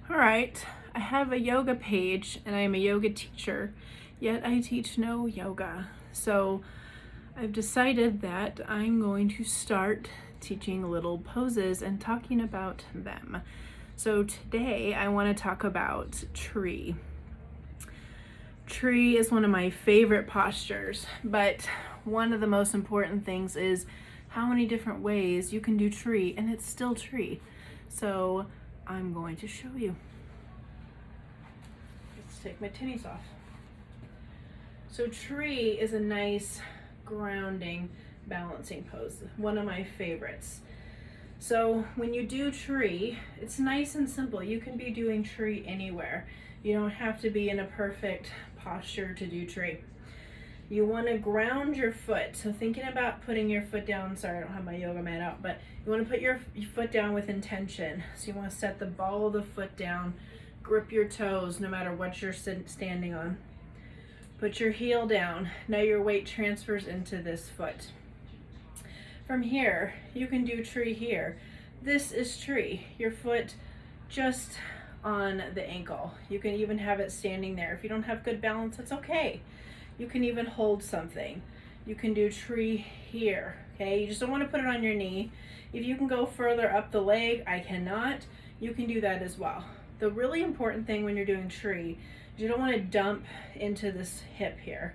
All right, I have a yoga page and I am a yoga teacher, yet I teach no yoga. So I've decided that I'm going to start teaching little poses and talking about them. So today I want to talk about tree. Tree is one of my favorite postures, but one of the most important things is how many different ways you can do tree and it's still tree. So I'm going to show you. Let's take my tinnies off. So tree is a nice grounding, balancing pose, one of my favorites. So when you do tree, it's nice and simple. You can be doing tree anywhere. You don't have to be in a perfect posture to do tree. You want to ground your foot. So thinking about putting your foot down, sorry I don't have my yoga mat out, but you want to put your foot down with intention. So you want to set the ball of the foot down, grip your toes no matter what you're standing on. Put your heel down. Now your weight transfers into this foot. From here, you can do tree here. This is tree. Your foot just on the ankle. You can even have it standing there. If you don't have good balance, it's okay. You can even hold something. You can do tree here, okay? You just don't want to put it on your knee. If you can go further up the leg, I cannot. You can do that as well. The really important thing when you're doing tree is you don't want to dump into this hip here.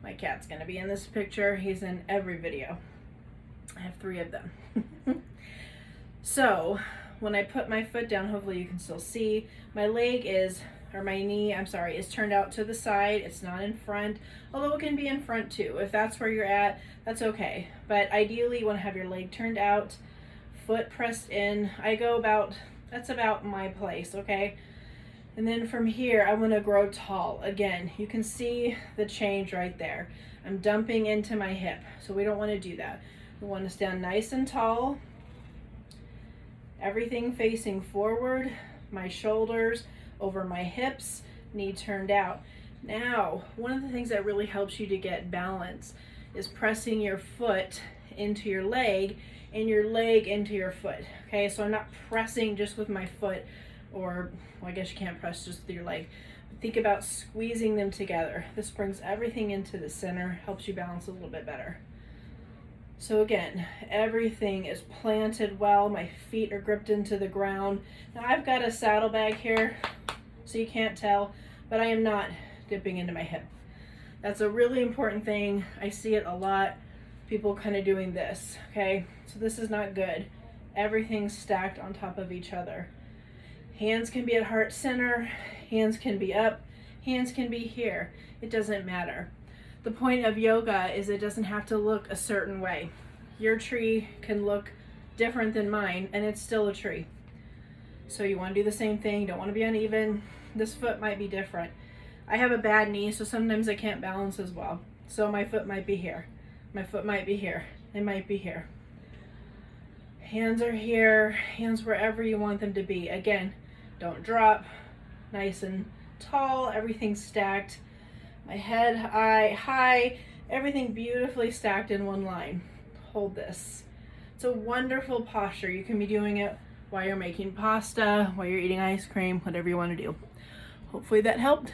My cat's gonna be in this picture. He's in every video. I have 3 of them. So when I put my foot down, hopefully you can still see, my leg is, or my knee, I'm sorry, is turned out to the side. It's not in front, although it can be in front too. If that's where you're at, that's okay. But ideally you want to have your leg turned out, foot pressed in. I go about, that's about my place, okay? And then from here, I want to grow tall. Again, you can see the change right there. I'm dumping into my hip, so we don't want to do that. We want to stand nice and tall, everything facing forward, my shoulders over my hips, knee turned out. Now, one of the things that really helps you to get balance is pressing your foot into your leg and your leg into your foot. Okay, so I'm not pressing just with my foot, or well, I guess you can't press just with your leg. But think about squeezing them together. This brings everything into the center, helps you balance a little bit better. So again, everything is planted well. My feet are gripped into the ground. Now I've got a saddlebag here, so you can't tell, but I am not dipping into my hip. That's a really important thing. I see it a lot. People kind of doing this, okay? So this is not good. Everything's stacked on top of each other. Hands can be at heart center, hands can be up, hands can be here. It doesn't matter. The point of yoga is it doesn't have to look a certain way. Your tree can look different than mine, and it's still a tree. So you want to do the same thing. You don't want to be uneven. This foot might be different. I have a bad knee, so sometimes I can't balance as well. So my foot might be here. My foot might be here. It might be here. Hands are here. Hands wherever you want them to be. Again, don't drop. Nice and tall. Everything's stacked. My head high, everything beautifully stacked in one line. Hold this. It's a wonderful posture. You can be doing it while you're making pasta, while you're eating ice cream, whatever you want to do. Hopefully that helped.